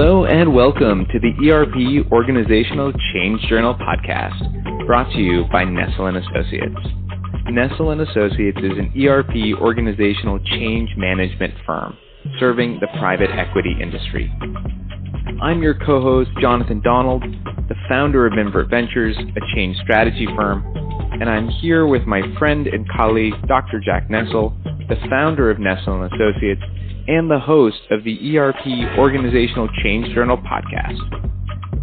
Hello and welcome to the ERP Organizational Change Journal podcast, brought to you by Nestell and Associates. Nestell and Associates is an ERP organizational change management firm serving the private equity industry. I'm your co-host, Jonathan Donald, the founder of Invert Ventures, a change strategy firm, and I'm here with my friend and colleague, Dr. Jack Nestell, the founder of Nestell and Associates, and the host of the ERP Organizational Change Journal podcast.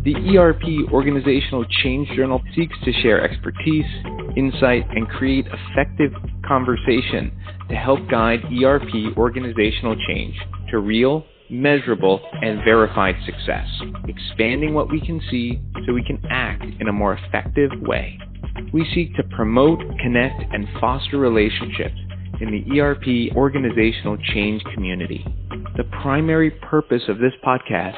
The ERP Organizational Change Journal seeks to share expertise, insight, and create effective conversation to help guide ERP organizational change to real, measurable, and verified success, expanding what we can see so we can act in a more effective way. We seek to promote, connect, and foster relationships in the ERP organizational change community. The primary purpose of this podcast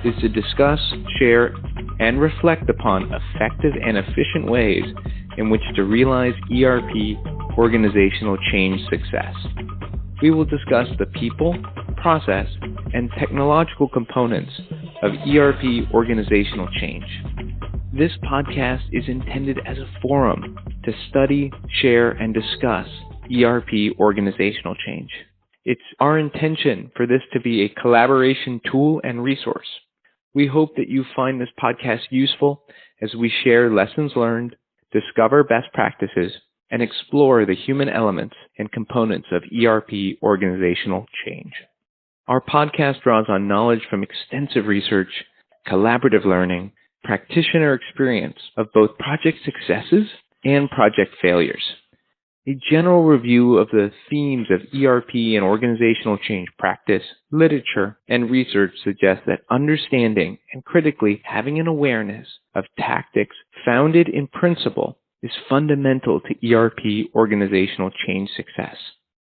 is to discuss, share, and reflect upon effective and efficient ways in which to realize ERP organizational change success. We will discuss the people, process, and technological components of ERP organizational change. This podcast is intended as a forum to study, share, and discuss ERP organizational change. It's our intention for this to be a collaboration tool and resource. We hope that you find this podcast useful as we share lessons learned, discover best practices, and explore the human elements and components of ERP organizational change. Our podcast draws on knowledge from extensive research, collaborative learning, practitioner experience of both project successes and project failures. A general review of the themes of ERP and organizational change practice, literature, and research suggests that understanding and critically having an awareness of tactics founded in principle is fundamental to ERP organizational change success.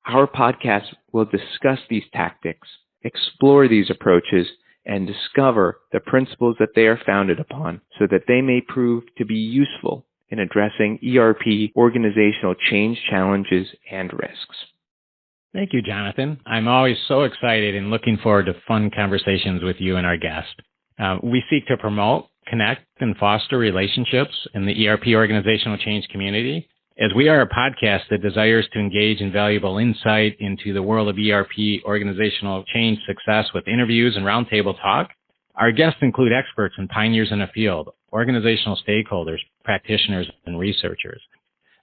Our podcast will discuss these tactics, explore these approaches, and discover the principles that they are founded upon so that they may prove to be useful in addressing ERP organizational change challenges and risks. Thank you, Jonathan. I'm always so excited and looking forward to fun conversations with you and our guest. We seek to promote, connect, and foster relationships in the ERP organizational change community, as we are a podcast that desires to engage in valuable insight into the world of ERP organizational change success with interviews and roundtable talk. Our guests include experts and pioneers in the field, organizational stakeholders, practitioners, and researchers.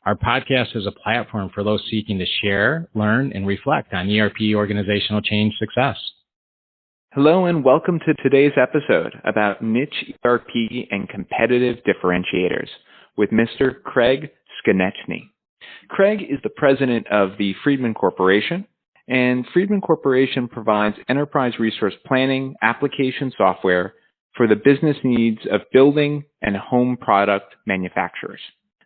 Our podcast is a platform for those seeking to share, learn, and reflect on ERP organizational change success. Hello and welcome to today's episode about niche ERP and competitive differentiators with Mr. Craig Skonieczny. Craig is the president of the Friedman Corporation, and Friedman Corporation provides enterprise resource planning application software for the business needs of building and home product manufacturers.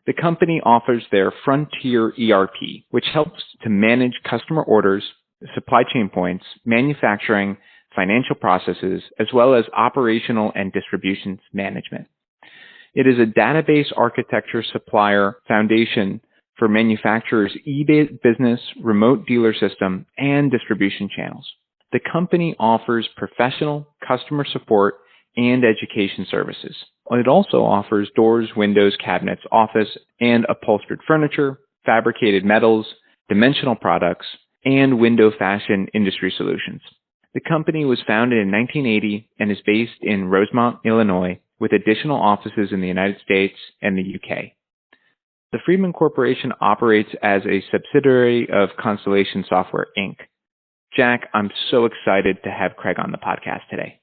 The company offers their Frontier ERP, which helps to manage customer orders, supply chain points, manufacturing, financial processes, as well as operational and distribution management. It is a database architecture supplier foundation for manufacturers' e-business, remote dealer system, and distribution channels. The company offers professional customer support and education services. It also offers doors, windows, cabinets, office, and upholstered furniture, fabricated metals, dimensional products, and window fashion industry solutions. The company was founded in 1980 and is based in Rosemont, Illinois, with additional offices in the United States and the UK. The Friedman Corporation operates as a subsidiary of Constellation Software, Inc. Jack, I'm so excited to have Craig on the podcast today.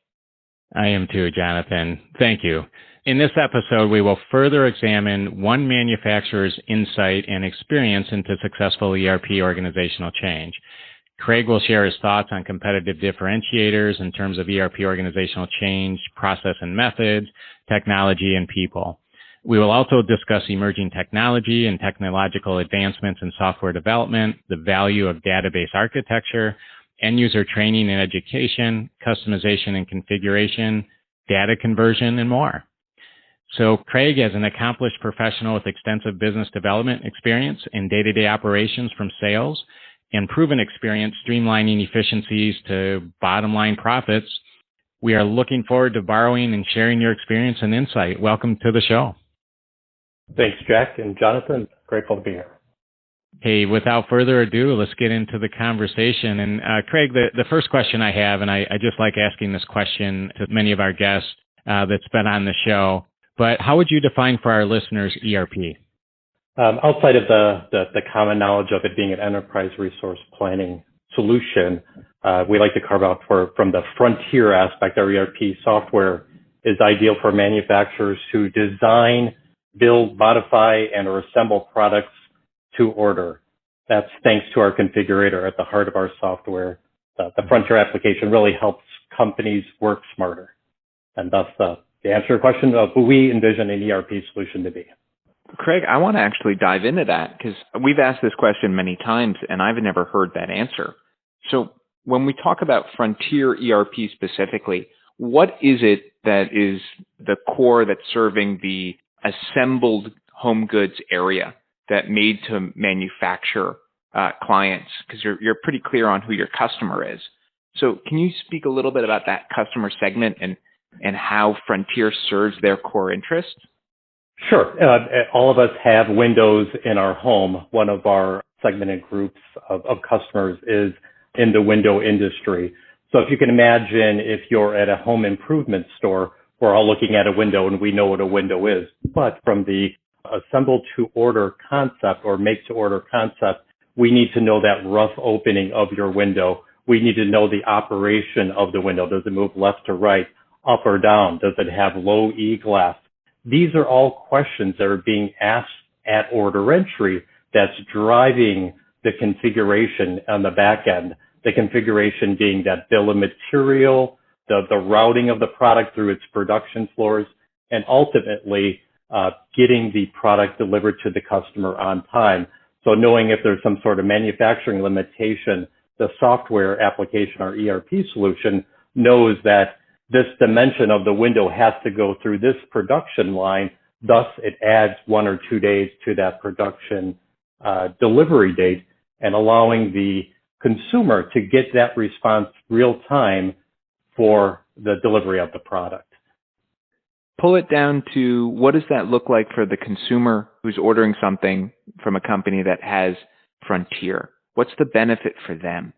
I am too, Jonathan. Thank you. In this episode, we will further examine one manufacturer's insight and experience into successful ERP organizational change. Craig will share his thoughts on competitive differentiators in terms of ERP organizational change, process and methods, technology, and people. We will also discuss emerging technology and technological advancements in software development, the value of database architecture, end-user training and education, customization and configuration, data conversion, and more. So Craig, as an accomplished professional with extensive business development experience in day-to-day operations from sales and proven experience streamlining efficiencies to bottom-line profits, We are looking forward to borrowing and sharing your experience and insight. Welcome to the show. Thanks, Jack and Jonathan. Grateful to be here. Hey, without further ado, let's get into the conversation. And Craig, the first question I have, and I just like asking this question to many of our guests that's been on the show, but how would you define for our listeners ERP? Outside of the common knowledge of it being an enterprise resource planning solution, we like to carve out from the frontier aspect. Our ERP software is ideal for manufacturers who design, build, modify, and or assemble products to order. That's thanks to our configurator at the heart of our software. The frontier application really helps companies work smarter. And thus, to answer your question of who we envision an ERP solution to be. Craig, I want to actually dive into that because we've asked this question many times and I've never heard that answer. So when we talk about frontier ERP specifically, what is it that is the core that's serving the assembled home goods area that made to manufacture clients? Because you're pretty clear on who your customer is. So can you speak a little bit about that customer segment and how Frontier serves their core interests? Sure. All of us have windows in our home. One of our segmented groups of customers is in the window industry. So if you can imagine if you're at a home improvement store, we're all looking at a window and we know what a window is. But from the assemble to order concept or make to order concept, we need to know that rough opening of your window. We need to know the operation of the window. Does it move left to right, up or down? Does it have low E glass? These are all questions that are being asked at order entry that's driving the configuration on the back end. The configuration being that bill of material, the routing of the product through its production floors, and ultimately getting the product delivered to the customer on time. So knowing if there's some sort of manufacturing limitation, the software application, our ERP solution, knows that this dimension of the window has to go through this production line. Thus, it adds 1 or 2 days to that production delivery date and allowing the consumer to get that response real time for the delivery of the product. Pull it down to what does that look like for the consumer who's ordering something from a company that has Frontier? What's the benefit for them?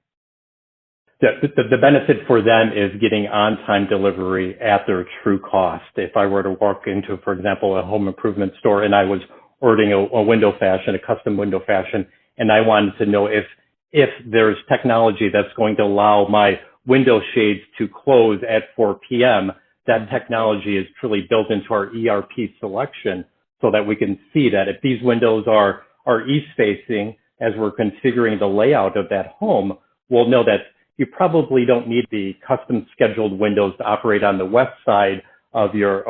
The benefit for them is getting on-time delivery at their true cost. If I were to walk into, for example, a home improvement store and I was ordering a window fashion, a custom window fashion, and I wanted to know if there's technology that's going to allow my window shades to close at 4 p.m., that technology is truly built into our ERP selection so that we can see that if these windows are east-facing as we're configuring the layout of that home, we'll know that you probably don't need the custom scheduled windows to operate on the west side of your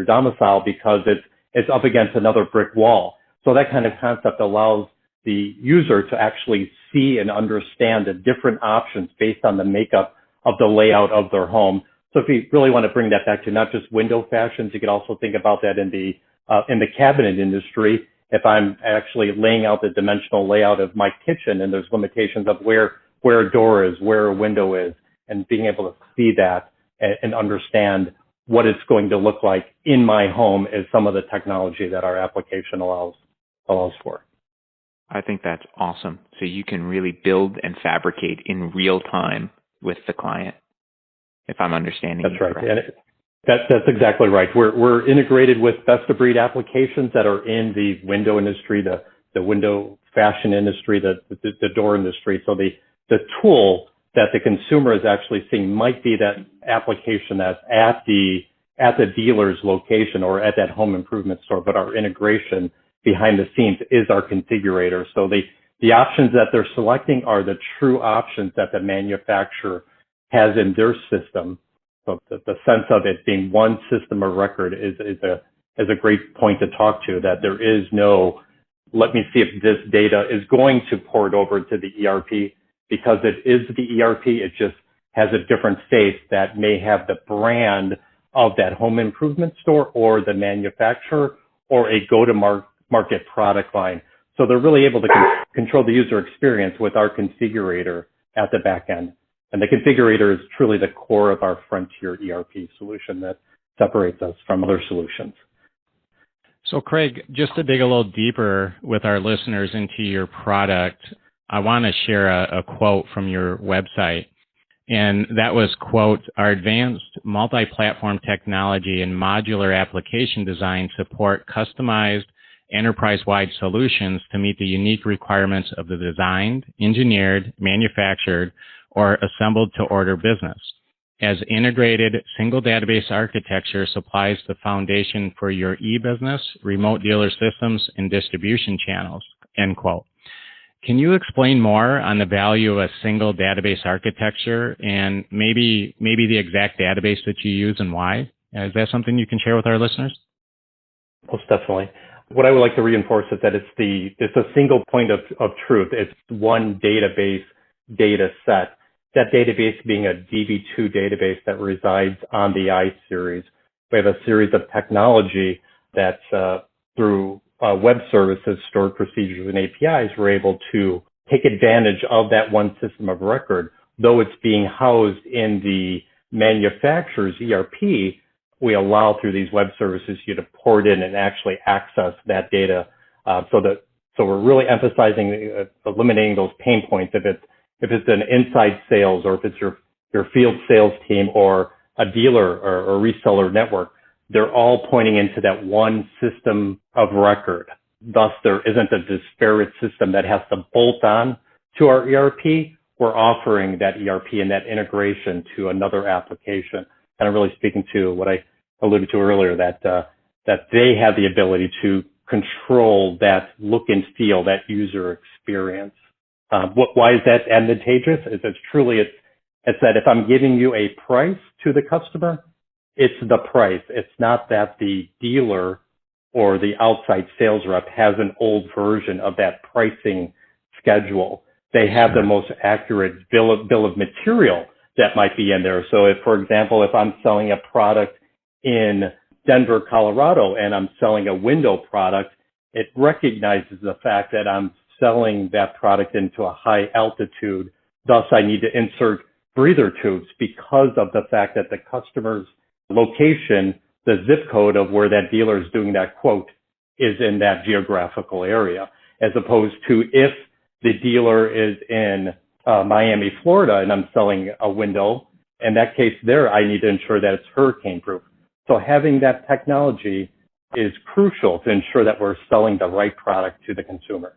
domicile because it's up against another brick wall. So that kind of concept allows the user to actually see and understand the different options based on the makeup of the layout of their home. So if you really want to bring that back to not just window fashions, you could also think about that in the cabinet industry. If I'm actually laying out the dimensional layout of my kitchen and there's limitations of where a door is, where a window is, and being able to see that and understand what it's going to look like in my home is some of the technology that our application allows for. I think that's awesome. So you can really build and fabricate in real time with the client, if I'm understanding. That's right. And that's exactly right. We're integrated with best of breed applications that are in the window industry, the window fashion industry, the door industry. So the tool that the consumer is actually seeing might be that application that's at the dealer's location or at that home improvement store, but our integration behind the scenes is our configurator. So the options that they're selecting are the true options that the manufacturer has in their system. So the sense of it being one system of record is a great point to talk to, that there is no, let me see if this data is going to port over to the ERP, because it is the ERP, it just has a different face that may have the brand of that home improvement store or the manufacturer or a go-to-market product line. So they're really able to control the user experience with our configurator at the back end. And the configurator is truly the core of our frontier ERP solution that separates us from other solutions. So Craig, just to dig a little deeper with our listeners into your product, I want to share a quote from your website. And that was, quote, "Our advanced multi-platform technology and modular application design support customized enterprise-wide solutions to meet the unique requirements of the designed, engineered, manufactured, or assembled to order business. As integrated single database architecture supplies the foundation for your e-business, remote dealer systems, and distribution channels," end quote. Can you explain more on the value of a single database architecture and maybe the exact database that you use and why? Is that something you can share with our listeners? Most definitely. What I would like to reinforce is that it's a single point of truth. It's one database data set. That database being a DB2 database that resides on the iSeries. We have a series of technology that's through web services, stored procedures, and APIs, we're able to take advantage of that one system of record. Though it's being housed in the manufacturer's ERP, we allow through these web services you to port in and actually access that data. So we're really emphasizing eliminating those pain points. If it's an inside sales, or if it's your field sales team, or a dealer or reseller network, they're all pointing into that one system of record. Thus, there isn't a disparate system that has to bolt on to our ERP. We're offering that ERP and that integration to another application. And I'm really speaking to what I alluded to earlier, that they have the ability to control that look and feel, that user experience. Why is that advantageous? It's that if I'm giving you a price to the customer, it's the price. It's not that the dealer or the outside sales rep has an old version of that pricing schedule. They have the most accurate bill of material that might be in there. So if, for example, if I'm selling a product in Denver, Colorado, and I'm selling a window product, it recognizes the fact that I'm selling that product into a high altitude. Thus, I need to insert breather tubes because of the fact that the customer's location, the zip code of where that dealer is doing that quote, is in that geographical area, as opposed to if the dealer is in Miami, Florida, and I'm selling a window. In that case there, I need to ensure that it's hurricane proof. So having that technology is crucial to ensure that we're selling the right product to the consumer.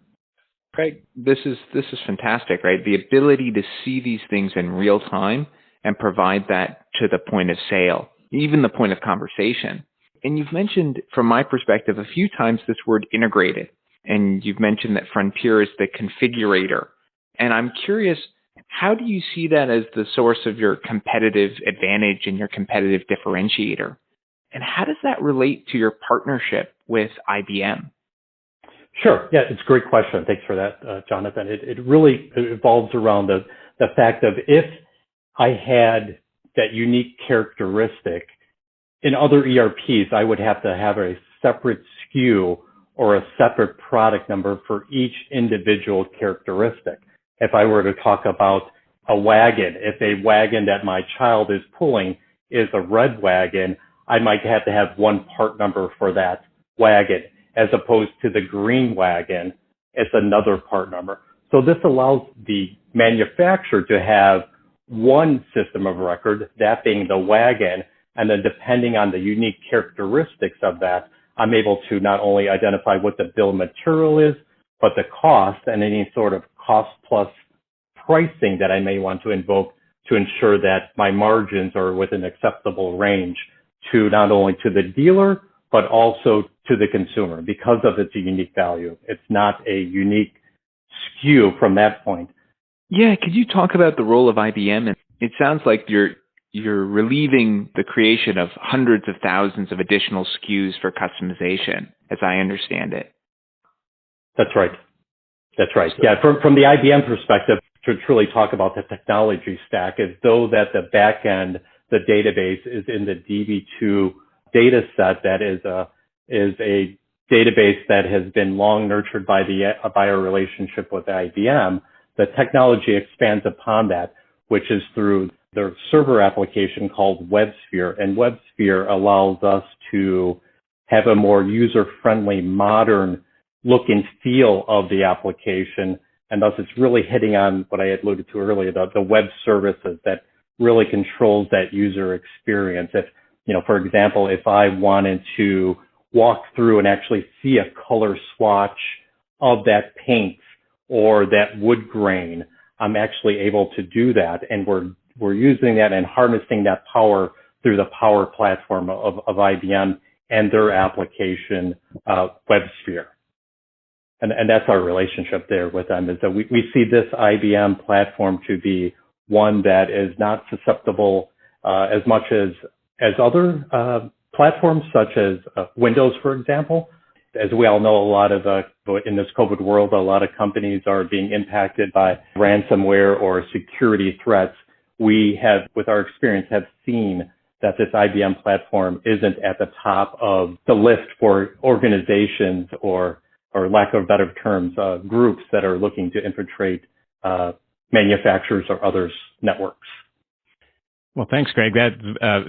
Craig, this is fantastic, right? The ability to see these things in real time and provide that to the point of sale, even the point of conversation. And you've mentioned, from my perspective, a few times this word integrated. And you've mentioned that Frontier is the configurator. And I'm curious, how do you see that as the source of your competitive advantage and your competitive differentiator? And how does that relate to your partnership with IBM? Sure. Yeah, it's a great question. Thanks for that, Jonathan. It really evolves around the fact of, if I had that unique characteristic in other ERPs, I would have to have a separate SKU or a separate product number for each individual characteristic. If I were to talk about a wagon, if a wagon that my child is pulling is a red wagon, I might have to have one part number for that wagon, as opposed to the green wagon, it's another part number. So this allows the manufacturer to have one system of record, that being the wagon, and then depending on the unique characteristics of that, I'm able to not only identify what the bill of material is, but the cost and any sort of cost plus pricing that I may want to invoke to ensure that my margins are within acceptable range to not only to the dealer, but also to the consumer, because of its unique value. It's not a unique SKU from that point. Yeah, could you talk about the role of IBM? And it sounds like you're relieving the creation of hundreds of thousands of additional SKUs for customization, as I understand it. That's right. Yeah, from the IBM perspective, to truly talk about the technology stack, as though that the back end, the database, is in the DB2 data set that is a database that has been long nurtured by our relationship with IBM. The technology expands upon that. which is through their server application called WebSphere. And WebSphere allows us to have a more user-friendly, modern look and feel of the application. And thus it's really hitting on what I had alluded to earlier, the web services that really controls that user experience. If, for example, if I wanted to walk through and actually see a color swatch of that paint or that wood grain, I'm actually able to do that. And we're using that and harnessing that power through the Power Platform of IBM and their application, WebSphere. And that's our relationship there with them, is that we see this IBM platform to be one that is not susceptible as much as other platforms, such as Windows, for example. As we all know, in this COVID world, a lot of companies are being impacted by ransomware or security threats. We have, with our experience, have seen that this IBM platform isn't at the top of the list for organizations or lack of better terms, groups that are looking to infiltrate manufacturers or others' networks. Well, thanks, Greg. That's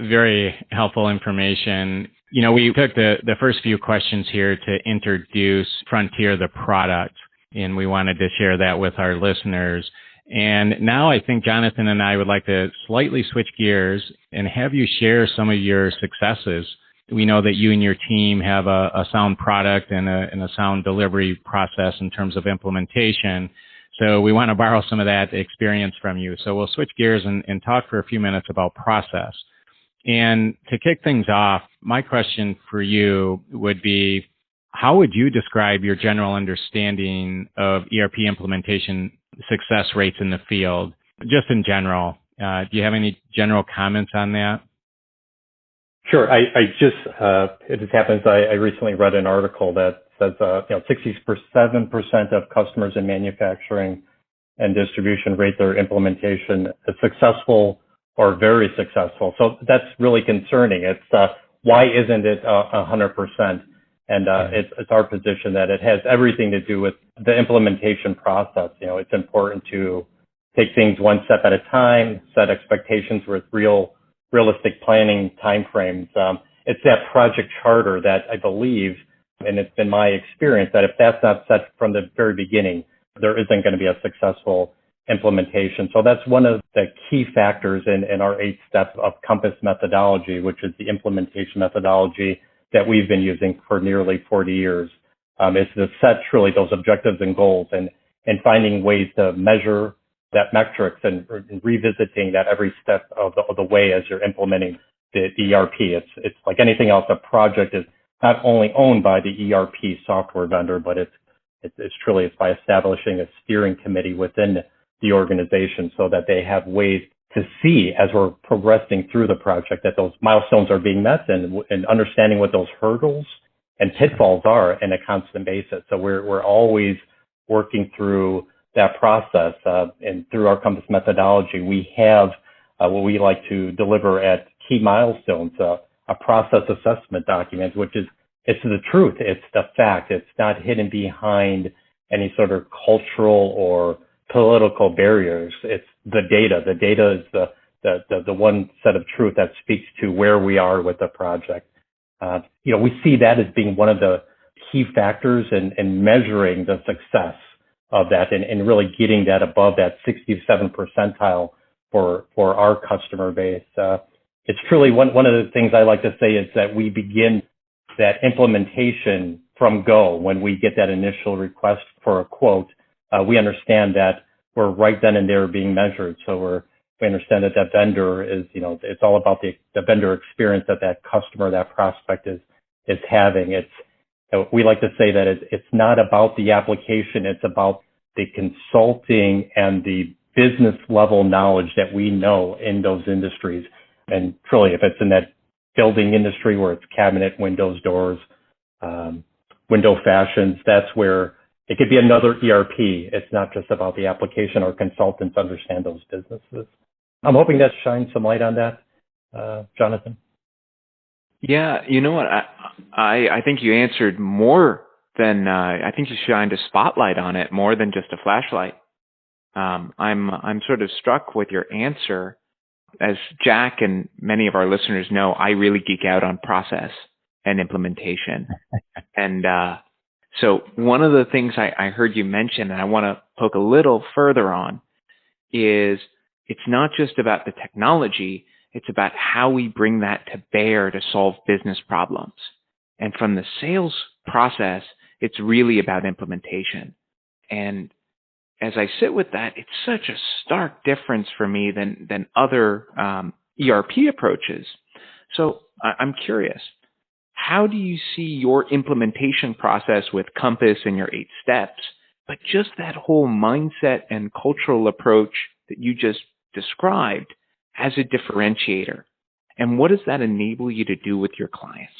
very helpful information. We took the first few questions here to introduce Frontier, the product, and we wanted to share that with our listeners. And now I think Jonathan and I would like to slightly switch gears and have you share some of your successes. We know that you and your team have a sound product and a sound delivery process in terms of implementation. So we want to borrow some of that experience from you. So we'll switch gears and talk for a few minutes about process. And to kick things off, my question for you would be, how would you describe your general understanding of ERP implementation success rates in the field, just in general? Do you have any general comments on that? Sure. It just happens, I recently read an article that says, 67% of customers in manufacturing and distribution rate their implementation as successful or very successful. So that's really concerning. It's, why isn't it 100%? And it's our position that it has everything to do with the implementation process. It's important to take things one step at a time, set expectations with realistic planning timeframes. It's that project charter that I believe, and it's been my experience, that if that's not set from the very beginning, there isn't going to be a successful implementation. So that's one of the key factors in our 8 steps of Compass methodology, which is the implementation methodology that we've been using for nearly 40 years. It's to set truly those objectives and goals and finding ways to measure that metrics and revisiting that every step of the way as you're implementing the ERP. It's like anything else. A project is not only owned by the ERP software vendor, but it's by establishing a steering committee within the organization so that they have ways to see as we're progressing through the project that those milestones are being met and understanding what those hurdles and pitfalls are in a constant basis. So we're always working through that process, and through our Compass methodology, we have what we like to deliver at key milestones, a process assessment document, which is, it's the truth, it's the fact, it's not hidden behind any sort of cultural or political barriers. It's the data. The data is the one set of truth that speaks to where we are with the project. We see that as being one of the key factors in measuring the success of that and really getting that above that 67th percentile for our customer base. It's truly one of the things I like to say is that we begin that implementation from go. When we get that initial request for a quote, we understand that we're right then and there being measured. So we understand that vendor is, it's all about the vendor experience that customer, that prospect is having. We like to say that it's not about the application, it's about the consulting and the business level knowledge that we know in those industries. And truly, if it's in that building industry where it's cabinet, windows, doors, window fashions, that's where it could be another ERP. It's not just about the application. Our consultants understand those businesses. I'm hoping that shines some light on that, Jonathan. Yeah, you know what? I think you answered more than, I think you shined a spotlight on it more than just a flashlight. I'm sort of struck with your answer. As Jack and many of our listeners know, I really geek out on process and implementation. And so one of the things I heard you mention, and I want to poke a little further on, is it's not just about the technology, it's about how we bring that to bear to solve business problems. And from the sales process, it's really about implementation. And as I sit with that, it's such a stark difference for me than other ERP approaches. So I'm curious, how do you see your implementation process with Compass and your 8 steps, but just that whole mindset and cultural approach that you just described as a differentiator? And what does that enable you to do with your clients?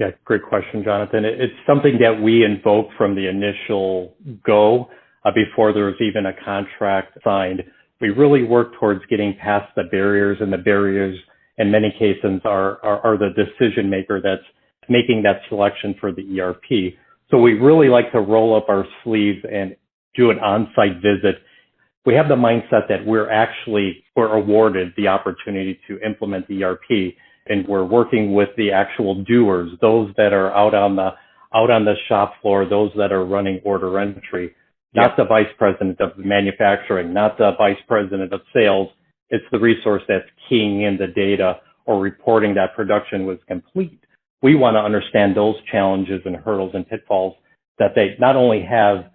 Yeah, great question, Jonathan. It's something that we invoke from the initial go before there was even a contract signed. We really work towards getting past the barriers, and the barriers in many cases are the decision maker that's making that selection for the ERP. So we really like to roll up our sleeves and do an on-site visit. We have the mindset that we're awarded the opportunity to implement the ERP, and we're working with the actual doers, those that are out on the shop floor, those that are running order entry, not the vice president of manufacturing, not the vice president of sales. It's the resource that's keying in the data or reporting that production was complete. We want to understand those challenges and hurdles and pitfalls that they not only have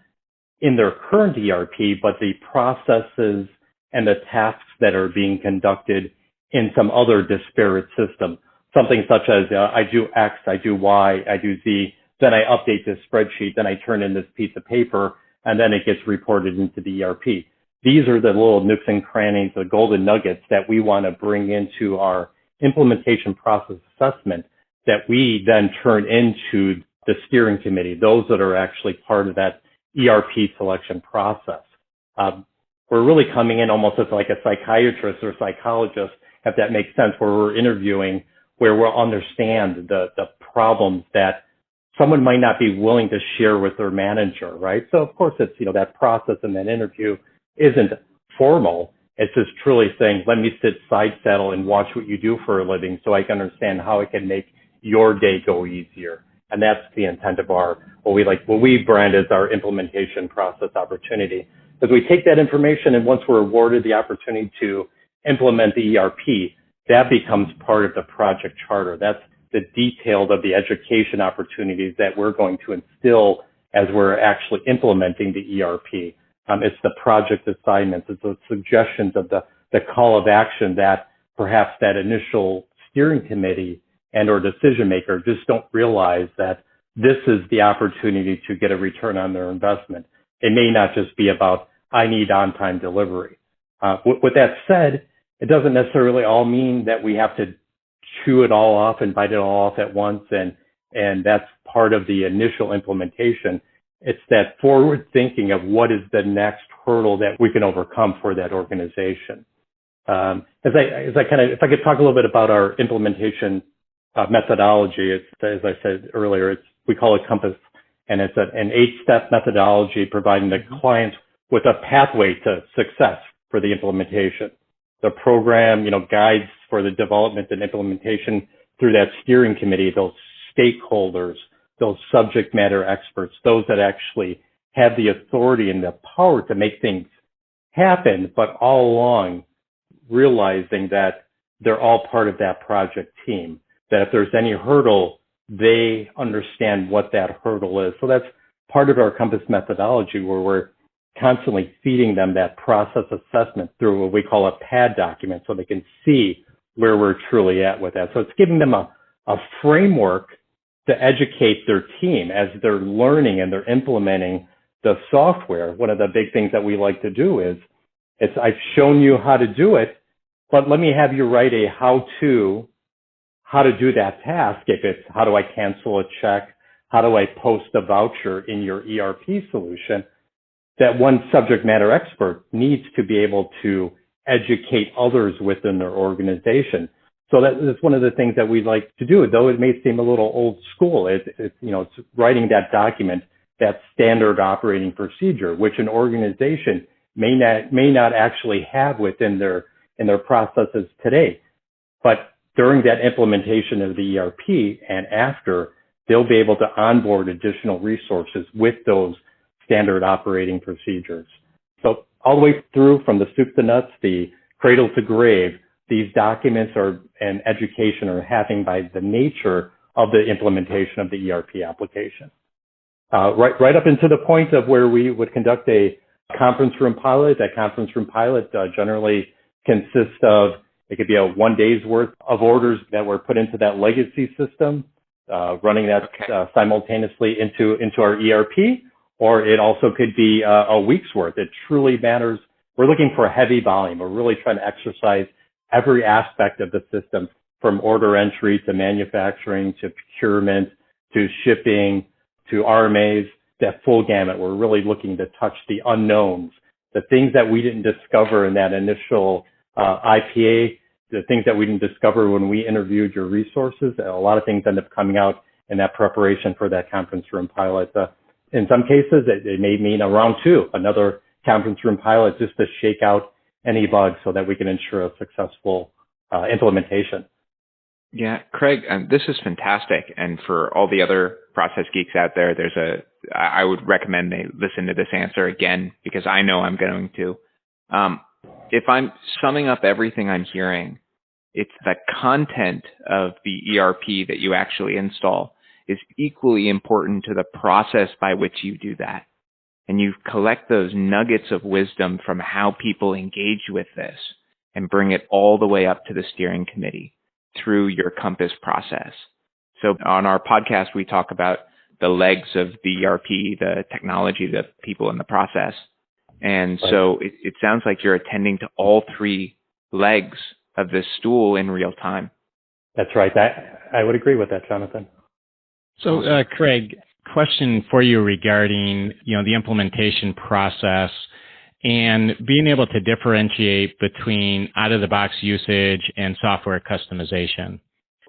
in their current ERP, but the processes and the tasks that are being conducted in some other disparate system. Something such as I do X, I do Y, I do Z, then I update this spreadsheet, then I turn in this piece of paper, and then it gets reported into the ERP. These are the little nooks and crannies, the golden nuggets that we want to bring into our implementation process assessment that we then turn into the steering committee, those that are actually part of that ERP selection process. We're really coming in almost as like a psychiatrist or psychologist, if that makes sense, where we're interviewing, where we'll understand the problems that someone might not be willing to share with their manager, right? So of course it's, that process in that interview isn't formal. It's just truly saying, let me sit side saddle and watch what you do for a living so I can understand how I can make your day go easier. And that's the intent of what we brand as our implementation process opportunity. Because we take that information, and once we're awarded the opportunity to implement the ERP, that becomes part of the project charter. That's the detailed of the education opportunities that we're going to instill as we're actually implementing the ERP. It's the project assignments, it's the suggestions of the call of action that perhaps that initial steering committee and or decision maker just don't realize that this is the opportunity to get a return on their investment. It may not just be about, I need on-time delivery. With that said, it doesn't necessarily all mean that we have to chew it all off and bite it all off at once, and that's part of the initial implementation. It's that forward thinking of what is the next hurdle that we can overcome for that organization. If I could talk a little bit about our implementation methodology, as I said earlier, we call it Compass, and it's an 8-step methodology providing the clients with a pathway to success for the implementation. The program, guides for the development and implementation through that steering committee, those stakeholders, those subject matter experts, those that actually have the authority and the power to make things happen, but all along realizing that they're all part of that project team, that if there's any hurdle, they understand what that hurdle is. So that's part of our Compass methodology, where we're constantly feeding them that process assessment through what we call a PAD document so they can see where we're truly at with that. So it's giving them a framework to educate their team as they're learning and they're implementing the software. One of the big things that we like to do is I've shown you how to do it, but let me have you write a how-to do that task. If it's how do I cancel a check, how do I post a voucher in your ERP solution, that one subject matter expert needs to be able to educate others within their organization. So that's one of the things that we like to do, though it may seem a little old school. It's writing that document that standard operating procedure, which an organization may not actually have within their processes today. But during that implementation of the ERP and after, they'll be able to onboard additional resources with those standard operating procedures. So all the way through from the soup to nuts, the cradle to grave, these documents and education are happening by the nature of the implementation of the ERP application. Right up into the point of where we would conduct a conference room pilot. That conference room pilot generally consists of, it could be a 1 day's worth of orders that were put into that legacy system, running that simultaneously into our ERP, or it also could be a week's worth. It truly matters. We're looking for a heavy volume. We're really trying to exercise every aspect of the system, from order entry to manufacturing to procurement to shipping to RMAs, that full gamut. We're really looking to touch the unknowns, the things that we didn't discover in that initial IPA, the things that we didn't discover when we interviewed your resources. A lot of things end up coming out in that preparation for that conference room pilot. In some cases, it may mean a round two, another conference room pilot, just to shake out any bugs so that we can ensure a successful implementation. Yeah, Craig, this is fantastic. And for all the other process geeks out there, I would recommend they listen to this answer again, because I know I'm going to. If I'm summing up everything I'm hearing, it's the content of the ERP that you actually install is equally important to the process by which you do that. And you collect those nuggets of wisdom from how people engage with this and bring it all the way up to the steering committee through your Compass process. So on our podcast, we talk about the legs of the ERP, the technology, the people, and the process. And so it sounds like you're attending to all three legs of this stool in real time. That's right. I would agree with that, Jonathan. So, Craig, question for you regarding, the implementation process and being able to differentiate between out-of-the-box usage and software customization.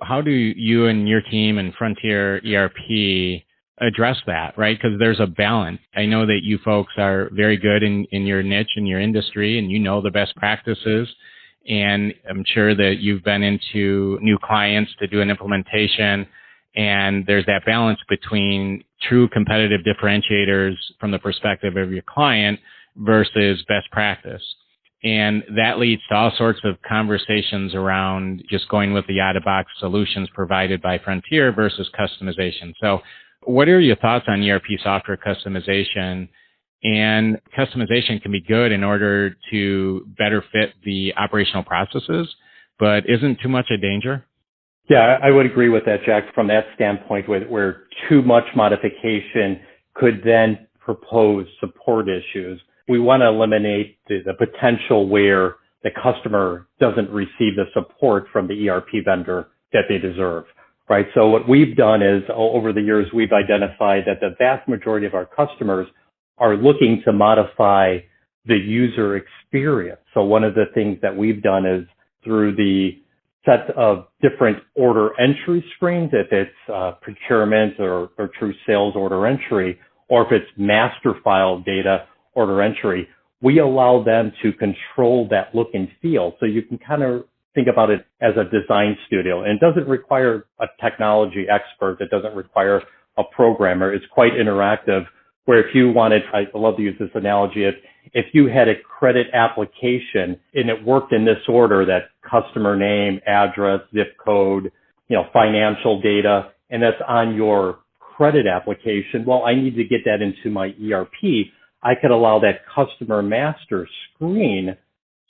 How do you and your team and Frontier ERP address that, right? Because there's a balance. I know that you folks are very good in your niche, in your industry, and you know the best practices. And I'm sure that you've been into new clients to do an implementation, and there's that balance between true competitive differentiators from the perspective of your client versus best practice. And that leads to all sorts of conversations around just going with the out-of-box solutions provided by Frontier versus customization. So what are your thoughts on ERP software customization? And customization can be good in order to better fit the operational processes, but isn't too much a danger? Yeah, I would agree with that, Jack, from that standpoint where too much modification could then propose support issues. We want to eliminate the potential where the customer doesn't receive the support from the ERP vendor that they deserve, right? So what we've done is, over the years, we've identified that the vast majority of our customers are looking to modify the user experience. So one of the things that we've done is through the set of different order entry screens, if it's procurement or true sales order entry, or if it's master file data order entry, we allow them to control that look and feel. So you can kind of think about it as a design studio. And it doesn't require a technology expert. It doesn't require a programmer. It's quite interactive, where if you wanted, I love to use this analogy, if you had a credit application and it worked in this order, that customer name, address, zip code, financial data, and that's on your credit application, well, I need to get that into my ERP. I could allow that customer master screen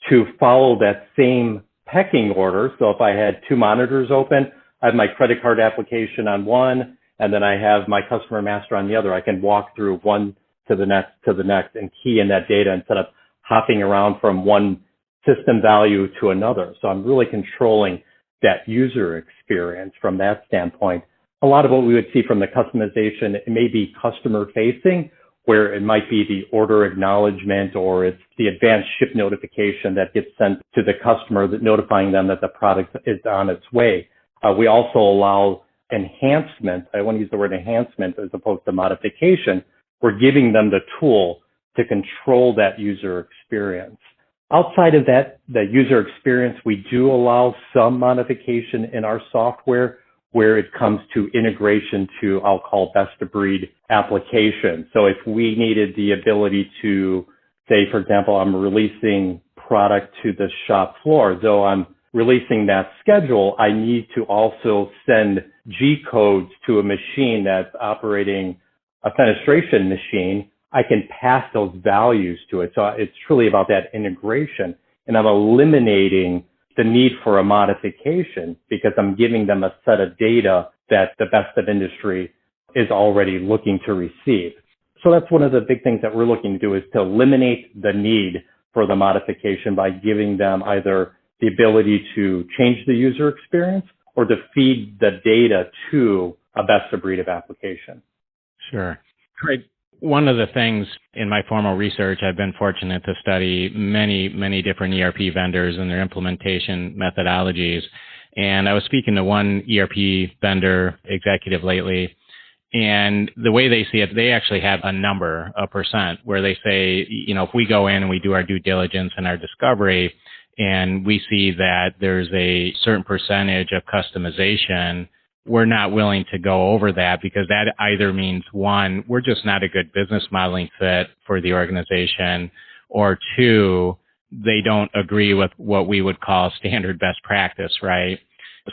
to follow that same pecking order. So if I had two monitors open, I have my credit card application on one, and then I have my customer master on the other. I can walk through one to the next and key in that data instead of hopping around from one system value to another. So I'm really controlling that user experience from that standpoint. A lot of what we would see from the customization, it may be customer facing, where it might be the order acknowledgement, or it's the advanced ship notification that gets sent to the customer, that notifying them that the product is on its way. We also allow enhancement. I want to use the word enhancement as opposed to modification, we're giving them the tool to control that user experience. Outside of that, the user experience, we do allow some modification in our software where it comes to integration to, I'll call best of breed applications. So if we needed the ability to say, for example, I'm releasing product to the shop floor, though I'm releasing that schedule, I need to also send G codes to a machine that's operating a fenestration machine. I can pass those values to it. So it's truly about that integration, and I'm eliminating the need for a modification because I'm giving them a set of data that the best of industry is already looking to receive. So that's one of the big things that we're looking to do, is to eliminate the need for the modification by giving them either the ability to change the user experience or to feed the data to a best of breed of application. Sure. Craig, one of the things in my formal research, I've been fortunate to study many different ERP vendors and their implementation methodologies. And I was speaking to one ERP vendor executive lately, and the way they see it, they actually have a number, a percent, where they say, if we go in and we do our due diligence and our discovery, and we see that there's a certain percentage of customization, we're not willing to go over that because that either means, one, we're just not a good business modeling fit for the organization, or two, they don't agree with what we would call standard best practice, right?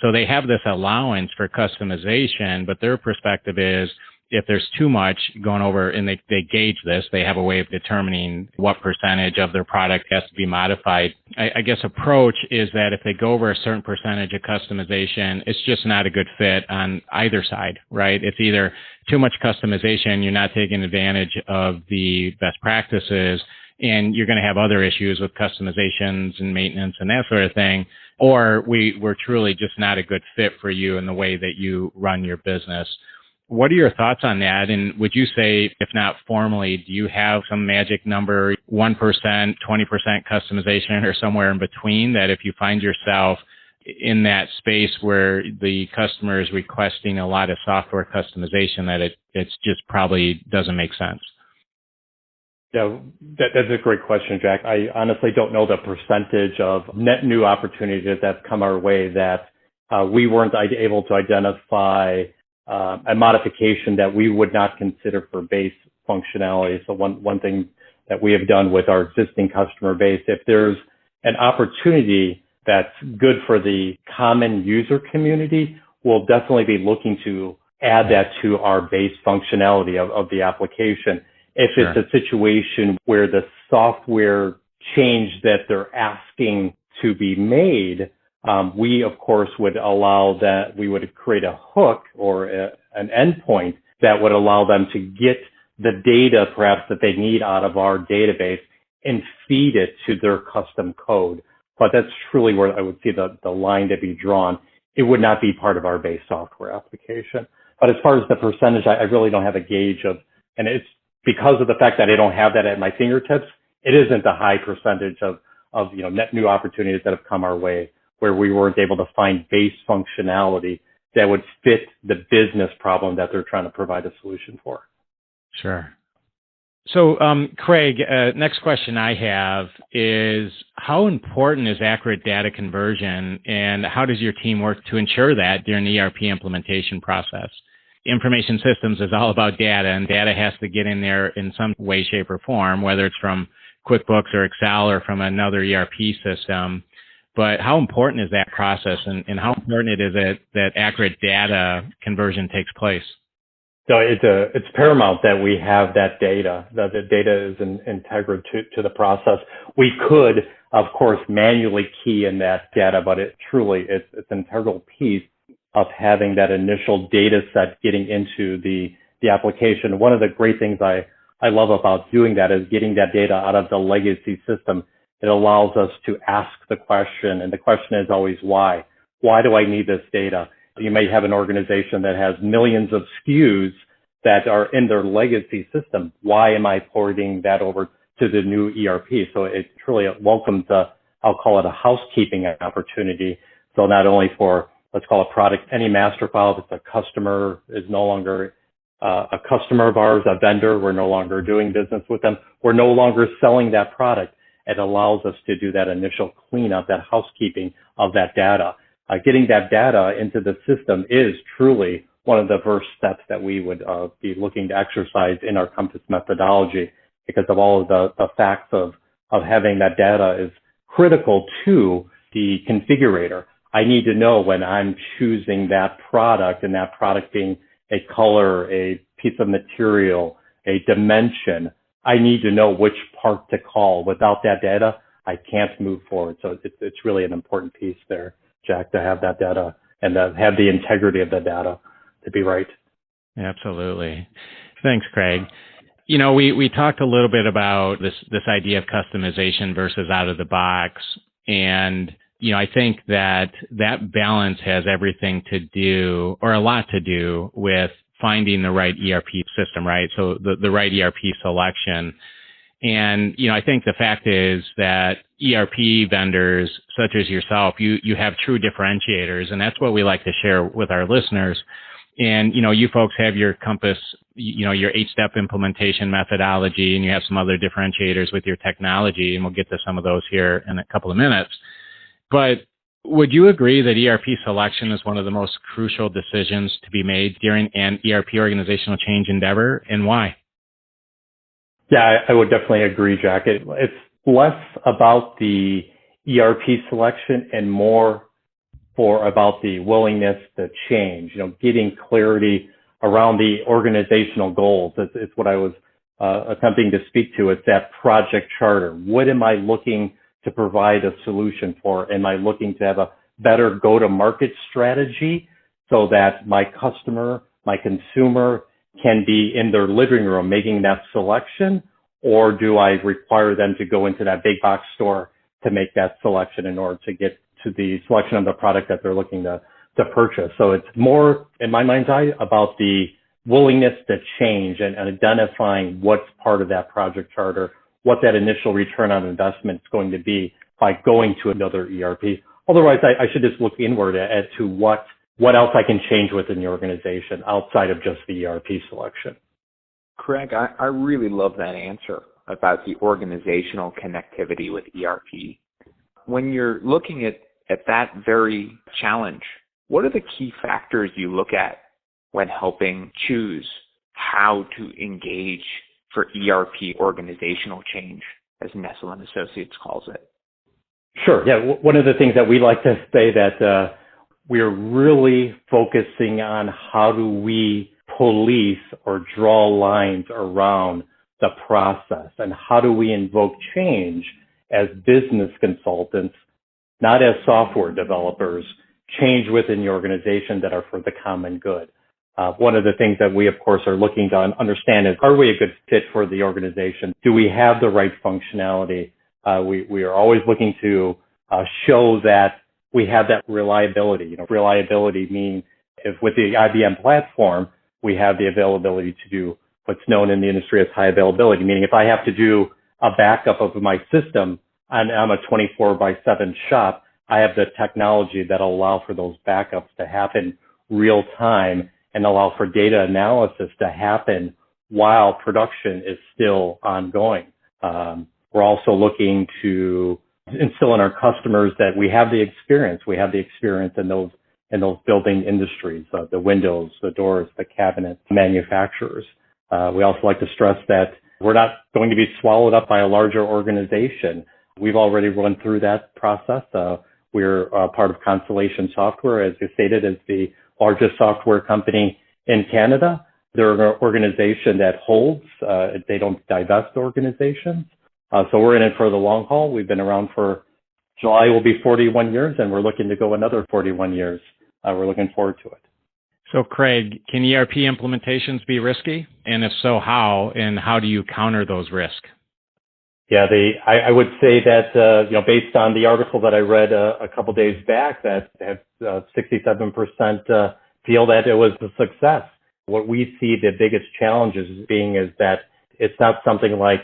So they have this allowance for customization, but their perspective is if there's too much going over, and they gauge this, they have a way of determining what percentage of their product has to be modified. I guess approach is that if they go over a certain percentage of customization, it's just not a good fit on either side, right? It's either too much customization, you're not taking advantage of the best practices, and you're going to have other issues with customizations and maintenance and that sort of thing, or we're truly just not a good fit for you in the way that you run your business. What are your thoughts on that? And would you say, if not formally, do you have some magic number, 1%, 20% customization, or somewhere in between, that if you find yourself in that space where the customer is requesting a lot of software customization, that it's just probably doesn't make sense? Yeah, that's a great question, Jack. I honestly don't know the percentage of net new opportunities that come our way that we weren't able to identify a modification that we would not consider for base functionality. So one thing that we have done with our existing customer base, if there's an opportunity that's good for the common user community, we'll definitely be looking to add that to our base functionality of the application. If Sure. It's a situation where the software change that they're asking to be made, we, of course, would allow that. We would create a hook or an endpoint that would allow them to get the data, perhaps, that they need out of our database and feed it to their custom code. But that's truly where I would see the line to be drawn. It would not be part of our base software application. But as far as the percentage, I really don't have a gauge of, and it's because of the fact that I don't have that at my fingertips, it isn't a high percentage of net new opportunities that have come our way where we weren't able to find base functionality that would fit the business problem that they're trying to provide a solution for. Sure. So, Craig, next question I have is, how important is accurate data conversion, and how does your team work to ensure that during the ERP implementation process? Information systems is all about data, and data has to get in there in some way, shape, or form, whether it's from QuickBooks or Excel or from another ERP system. But how important is that process, and how important is it that accurate data conversion takes place? So it's paramount that we have that data, that the data is integral to the process. We could, of course, manually key in that data, but it's an integral piece of having that initial data set getting into the application. One of the great things I love about doing that is getting that data out of the legacy system. It allows us to ask the question, and the question is always why. Why do I need this data? You may have an organization that has millions of SKUs that are in their legacy system. Why am I porting that over to the new ERP? So it truly welcomes I'll call it a housekeeping opportunity. So not only for, let's call it product, any master file, if the customer is no longer a customer of ours, a vendor. We're no longer doing business with them. We're no longer selling that product. It allows us to do that initial cleanup, that housekeeping of that data. Getting that data into the system is truly one of the first steps that we would be looking to exercise in our Compass methodology, because of all of the facts of having that data is critical to the configurator. I need to know when I'm choosing that product, and that product being a color, a piece of material, a dimension, I need to know which part to call. Without that data, I can't move forward. So it's really an important piece there, Jack, to have that data and to have the integrity of the data to be right. Absolutely. Thanks, Craig. You know, we talked a little bit about this idea of customization versus out of the box. And, you know, I think that balance has everything to do, or a lot to do, with finding the right ERP system, right? So the right ERP selection. And, you know, I think the fact is that ERP vendors such as yourself, you have true differentiators, and that's what we like to share with our listeners. And, you know, you folks have your Compass, you know, your 8-step implementation methodology, and you have some other differentiators with your technology, and we'll get to some of those here in a couple of minutes. But would you agree that ERP selection is one of the most crucial decisions to be made during an ERP organizational change endeavor, and why? Yeah, I would definitely agree, Jack. It's less about the ERP selection and more about the willingness to change, you know, getting clarity around the organizational goals. It's what I was attempting to speak to. It's that project charter. What am I looking to provide a solution for? Am I looking to have a better go-to-market strategy so that my customer, my consumer can be in their living room making that selection? Or do I require them to go into that big box store to make that selection in order to get to the selection of the product that they're looking to purchase? So it's more, in my mind's eye, about the willingness to change and identifying what's part of that project charter, what that initial return on investment is going to be by going to another ERP. Otherwise, I should just look inward as to what else I can change within the organization outside of just the ERP selection. Craig, I really love that answer about the organizational connectivity with ERP. When you're looking at that very challenge, what are the key factors you look at when helping choose how to engage for ERP organizational change, as Nestell and Associates calls it? Sure. Yeah. One of the things that we like to say that we're really focusing on how do we police or draw lines around the process, and how do we invoke change as business consultants, not as software developers, change within the organization that are for the common good. One of the things that we, of course, are looking to understand is, are we a good fit for the organization? Do we have the right functionality? We are always looking to show that we have that reliability. You know, reliability meaning if with the IBM platform, we have the availability to do what's known in the industry as high availability, meaning if I have to do a backup of my system and I'm a 24/7 shop, I have the technology that'll allow for those backups to happen real time and allow for data analysis to happen while production is still ongoing. We're also looking to instill in our customers that we have the experience. We have the experience in those building industries, the windows, the doors, the cabinets, manufacturers. We also like to stress that we're not going to be swallowed up by a larger organization. We've already run through that process. We're part of Constellation Software, as you stated, is the largest software company in Canada. They're an organization that holds, they don't divest organizations. So we're in it for the long haul. We've been around for July will be 41 years, and we're looking to go another 41 years. We're looking forward to it. So, Craig, can ERP implementations be risky? And if so, how? And how do you counter those risks? Yeah, I would say that, based on the article that I read a couple days back, that 67% feel that it was a success. What we see the biggest challenges being is that it's not something like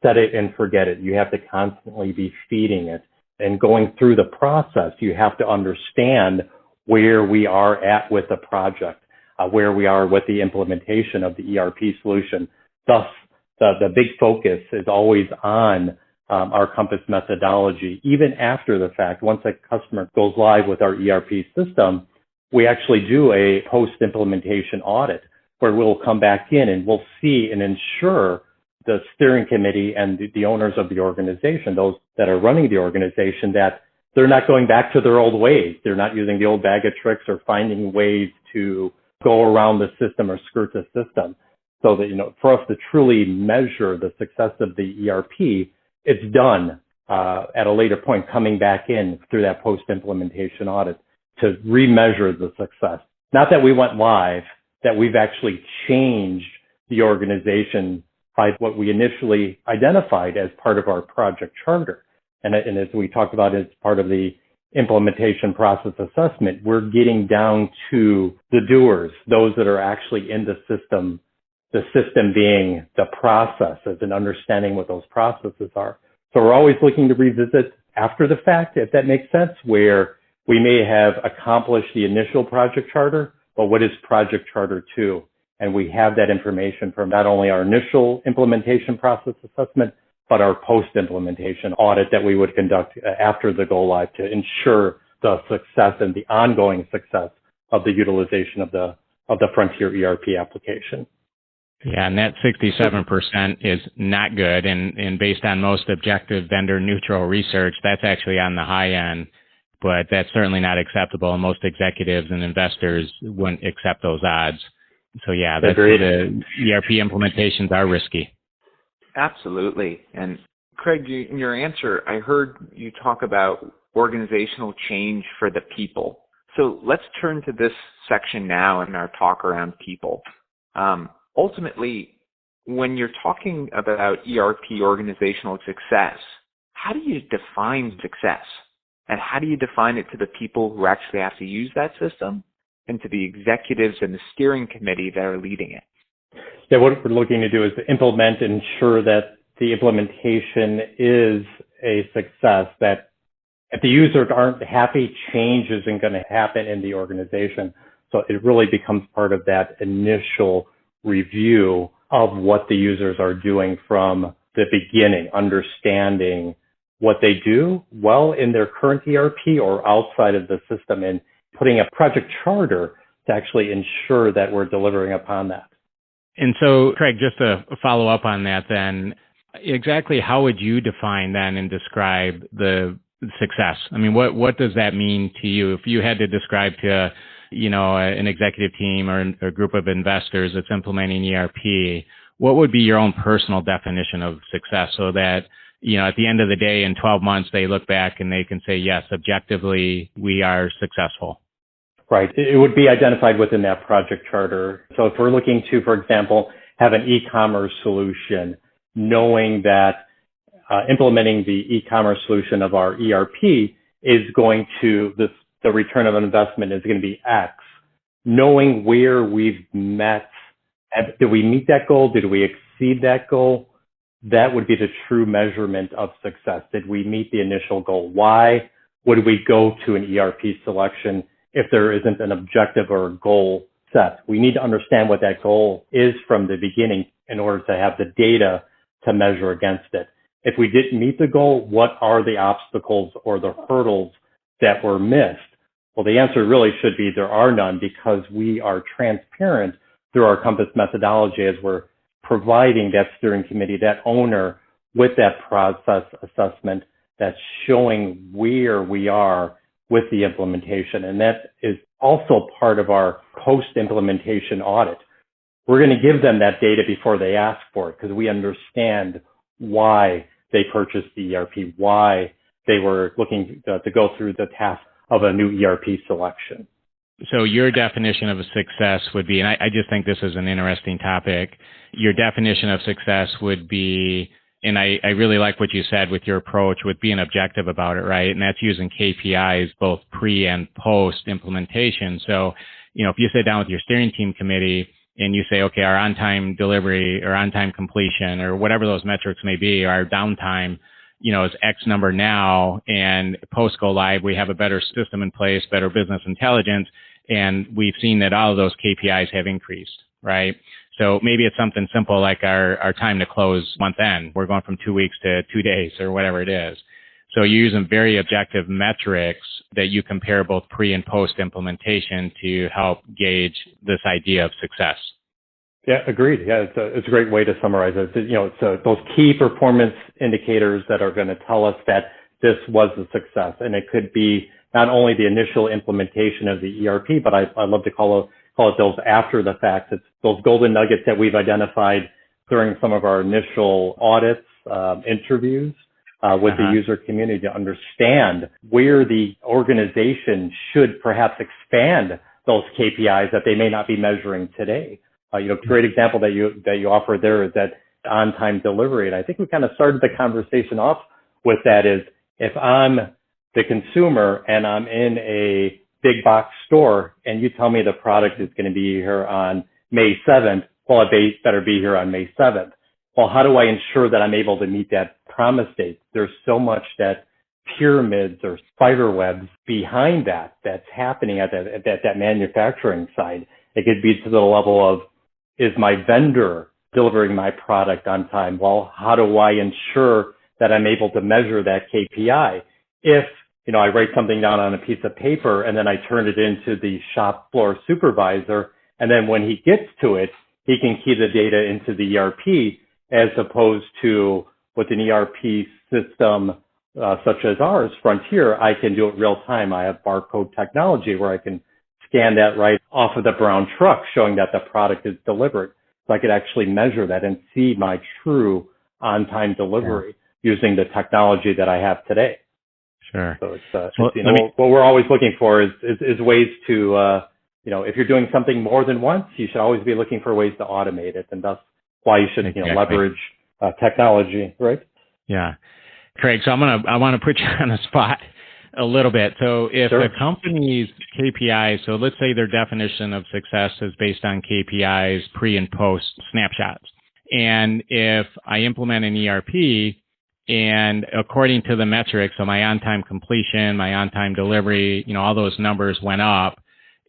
set it and forget it. You have to constantly be feeding it. And going through the process, you have to understand where we are at with the project. where we are with the implementation of the ERP solution. Thus, the big focus is always on our Compass methodology. Even after the fact, once a customer goes live with our ERP system, we actually do a post-implementation audit where we'll come back in and we'll see and ensure the steering committee and the owners of the organization, those that are running the organization, that they're not going back to their old ways. They're not using the old bag of tricks or finding ways to go around the system or skirt the system. So that, for us to truly measure the success of the ERP, it's done at a later point, coming back in through that post-implementation audit to remeasure the success. Not that we went live, that we've actually changed the organization by what we initially identified as part of our project charter. And as we talked about as part of the implementation process assessment, we're getting down to the doers, those that are actually in the system being the processes and understanding what those processes are. So we're always looking to revisit after the fact, if that makes sense, where we may have accomplished the initial project charter, but what is project charter 2? And we have that information from not only our initial implementation process assessment, but our post-implementation audit that we would conduct after the go live to ensure the success and the ongoing success of the utilization of the Frontier ERP application. Yeah, and that 67% is not good. And based on most objective vendor neutral research, that's actually on the high end, but that's certainly not acceptable. And most executives and investors wouldn't accept those odds. So yeah, the ERP implementations are risky. Absolutely. And Craig, in your answer, I heard you talk about organizational change for the people. So let's turn to this section now in our talk around people. Ultimately, when you're talking about ERP organizational success, how do you define success? And how do you define it to the people who actually have to use that system and to the executives and the steering committee that are leading it? Yeah, what we're looking to do is to implement and ensure that the implementation is a success, that if the users aren't happy, change isn't going to happen in the organization. So it really becomes part of that initial review of what the users are doing from the beginning, understanding what they do well in their current ERP or outside of the system, and putting a project charter to actually ensure that we're delivering upon that. And so, Craig, just to follow up on that then, exactly how would you define then and describe the success? I mean, what does that mean to you? If you had to describe to, an executive team or a group of investors that's implementing ERP, what would be your own personal definition of success so that, at the end of the day, in 12 months, they look back and they can say, yes, objectively, we are successful? Right. It would be identified within that project charter. So if we're looking to, for example, have an e-commerce solution, knowing that implementing the e-commerce solution of our ERP is going to, the return of investment is going to be X, knowing where we've met, did we meet that goal? Did we exceed that goal? That would be the true measurement of success. Did we meet the initial goal? Why would we go to an ERP selection if there isn't an objective or a goal set? We need to understand what that goal is from the beginning in order to have the data to measure against it. If we didn't meet the goal, what are the obstacles or the hurdles that were missed? Well, the answer really should be there are none, because we are transparent through our Compass methodology as we're providing that steering committee, that owner, with that process assessment that's showing where we are with the implementation. And that is also part of our post-implementation audit. We're going to give them that data before they ask for it, because we understand why they purchased the ERP, why they were looking to go through the task of a new ERP selection. So your definition of a success would be, and I just think this is an interesting topic, your definition of success would be, and I really like what you said with your approach with being objective about it, right? And that's using KPIs both pre and post implementation. So, if you sit down with your steering team committee and you say, okay, our on-time delivery or on-time completion or whatever those metrics may be, our downtime, is X number now, and post go live, we have a better system in place, better business intelligence, And we've seen that all of those KPIs have increased, right? So maybe it's something simple like our time to close month end. We're going from 2 weeks to 2 days or whatever it is. So you're using very objective metrics that you compare both pre and post implementation to help gauge this idea of success. Yeah, agreed. Yeah, it's a great way to summarize it. It's those key performance indicators that are going to tell us that this was a success. And it could be not only the initial implementation of the ERP, but I love to call it those after the fact. It's those golden nuggets that we've identified during some of our initial audits, interviews with the user community to understand where the organization should perhaps expand those KPIs that they may not be measuring today. Great example that you offered there is that on-time delivery. And I think we kind of started the conversation off with that is if I'm the consumer and I'm in a big box store and you tell me the product is going to be here on May 7th, well, it better be here on May 7th. Well, how do I ensure that I'm able to meet that promise date? There's so much that pyramids or spider webs behind that's happening at that manufacturing side. It could be to the level of, is my vendor delivering my product on time? Well, how do I ensure that I'm able to measure that KPI? If, I write something down on a piece of paper and then I turn it into the shop floor supervisor, and then when he gets to it, he can key the data into the ERP, as opposed to with an ERP system such as ours, Frontier, I can do it real time. I have barcode technology where I can scan that right off of the brown truck, showing that the product is delivered. So I could actually measure that and see my true on-time delivery using the technology that I have today. Sure. So what we're always looking for is ways to, if you're doing something more than once, you should always be looking for ways to automate it. And that's why you should, leverage technology, right? Yeah. Craig, so I want to put you on the spot a little bit. So if the company's KPIs, so let's say their definition of success is based on KPIs pre and post snapshots. And if I implement an ERP and according to the metrics, so my on-time completion, my on-time delivery, all those numbers went up,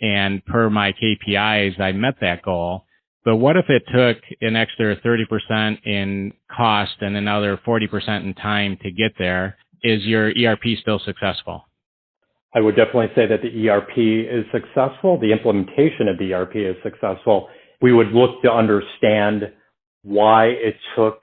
and per my KPIs, I met that goal. But what if it took an extra 30% in cost and another 40% in time to get there? Is your ERP still successful? I would definitely say that the ERP is successful. The implementation of the ERP is successful. We would look to understand why it took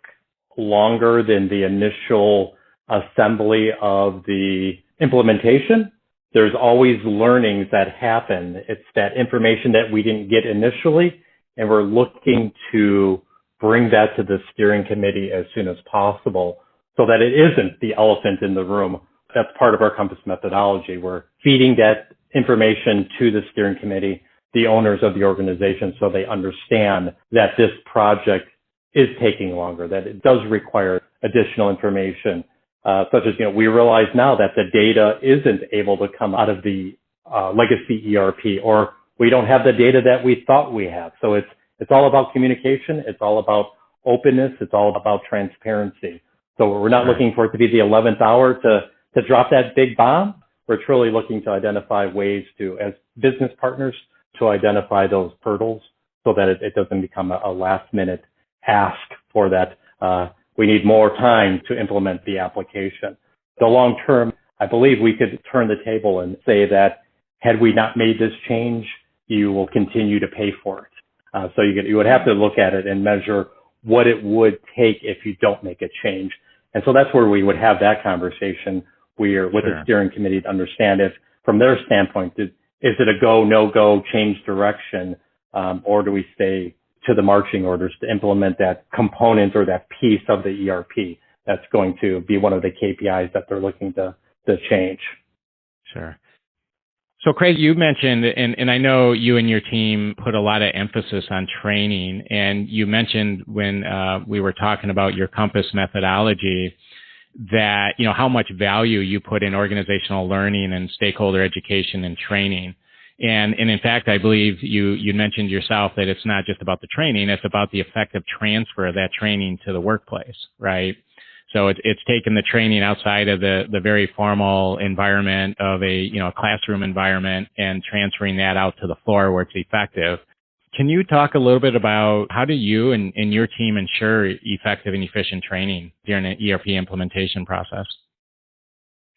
longer than the initial assembly of the implementation. There's always learnings that happen. It's that information that we didn't get initially, and we're looking to bring that to the steering committee as soon as possible so that it isn't the elephant in the room. That's part of our Compass methodology. We're feeding that information to the steering committee, the owners of the organization, so they understand that this project is taking longer, that it does require additional information, such as, we realize now that the data isn't able to come out of the legacy ERP, or we don't have the data that we thought we have. So it's all about communication. It's all about openness. It's all about transparency. So we're not looking for it to be the 11th hour to drop that big bomb. We're truly looking to identify ways to, as business partners, to identify those hurdles so that it doesn't become a last minute ask for that. We need more time to implement the application. The long term, I believe we could turn the table and say that had we not made this change, you will continue to pay for it. So you would have to look at it and measure what it would take if you don't make a change. And so that's where we would have that conversation with the steering committee to understand if, from their standpoint, is it a go, no go, change direction, or do we stay to the marching orders to implement that component or that piece of the ERP that's going to be one of the KPIs that they're looking to change. Sure. So Craig, you mentioned, and I know you and your team put a lot of emphasis on training, and you mentioned when we were talking about your Compass methodology that, how much value you put in organizational learning and stakeholder education and training. And in fact, I believe you mentioned yourself that it's not just about the training, it's about the effective transfer of that training to the workplace, right? So it's taken the training outside of the very formal environment of a classroom environment and transferring that out to the floor where it's effective. Can you talk a little bit about how do you and your team ensure effective and efficient training during an ERP implementation process?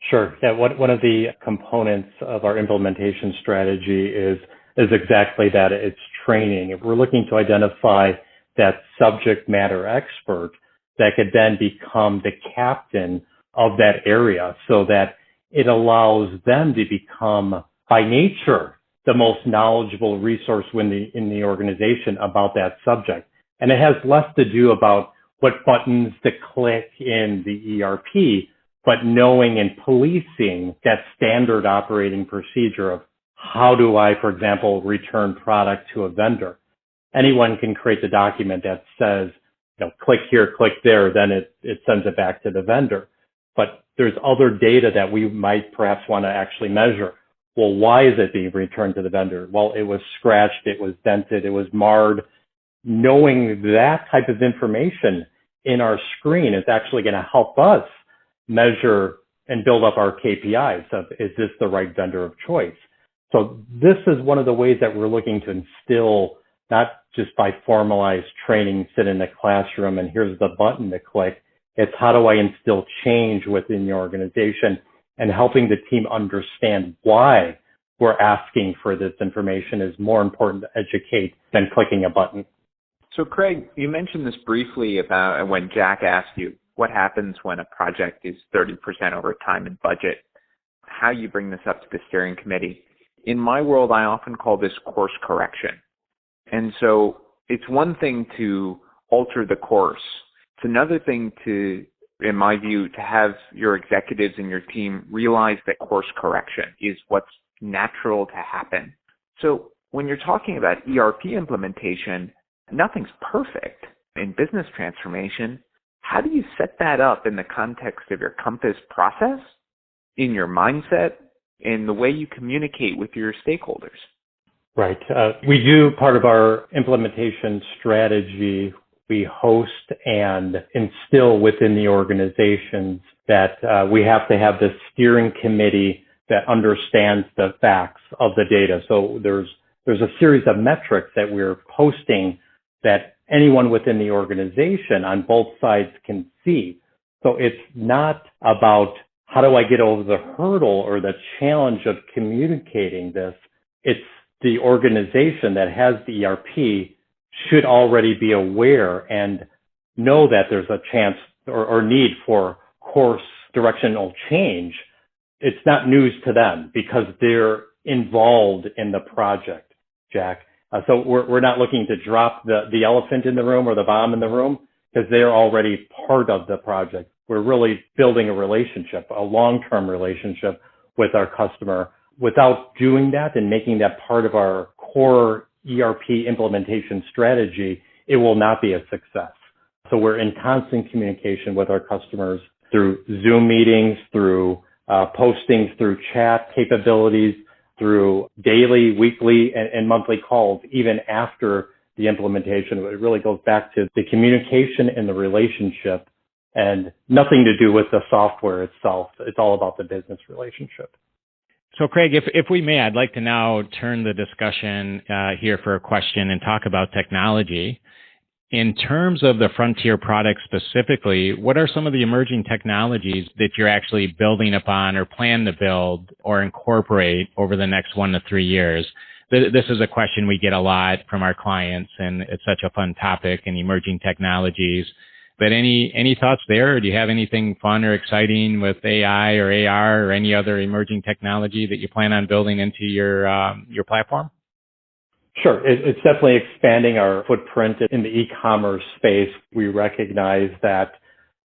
Sure. Yeah, one of the components of our implementation strategy is exactly that. It's training. We're looking to identify that subject matter expert that could then become the captain of that area so that it allows them to become, by nature, the most knowledgeable resource in the organization about that subject. And it has less to do about what buttons to click in the ERP, but knowing and policing that standard operating procedure of how do I, for example, return product to a vendor. Anyone can create the document that says, click here, click there, then it sends it back to the vendor. But there's other data that we might perhaps want to actually measure. Well, why is it being returned to the vendor? Well, it was scratched, it was dented, it was marred. Knowing that type of information in our screen is actually going to help us measure and build up our KPIs of, is this the right vendor of choice? So this is one of the ways that we're looking to instill, not just by formalized training, sit in the classroom and here's the button to click. It's how do I instill change within the organization and helping the team understand why we're asking for this information is more important to educate than clicking a button. So Craig, you mentioned this briefly about when Jack asked you what happens when a project is 30% over time and budget, how you bring this up to the steering committee. In my world, I often call this course correction. And so it's one thing to alter the course. It's another thing to, in my view, to have your executives and your team realize that course correction is what's natural to happen. So when you're talking about ERP implementation, nothing's perfect in business transformation. How do you set that up in the context of your Compass process, in your mindset, in the way you communicate with your stakeholders? Right. We do part of our implementation strategy. We host and instill within the organizations that we have to have this steering committee that understands the facts of the data. So there's a series of metrics that we're posting that anyone within the organization on both sides can see. So it's not about how do I get over the hurdle or the challenge of communicating this. It's the organization that has the ERP should already be aware and know that there's a chance or need for course directional change. It's not news to them because they're involved in the project, Jack. So we're not looking to drop the elephant in the room or the bomb in the room because they're already part of the project. We're really building a relationship, a long-term relationship with our customer. Without doing that and making that part of our core ERP implementation strategy, it will not be a success. So we're in constant communication with our customers through Zoom meetings, through postings, through chat capabilities, through daily, weekly, and monthly calls, even after the implementation. It really goes back to the communication and the relationship and nothing to do with the software itself. It's all about the business relationship. So Craig, if we may, I'd like to now turn the discussion here for a question and talk about technology. In terms of the frontier product specifically, what are some of the emerging technologies that you're actually building upon or plan to build or incorporate over the next 1 to 3 years? This is a question we get a lot from our clients, and it's such a fun topic in emerging technologies. But any thoughts there? Or do you have anything fun or exciting with AI or AR or any other emerging technology that you plan on building into your platform? Sure. It's definitely expanding our footprint in the e-commerce space. We recognize that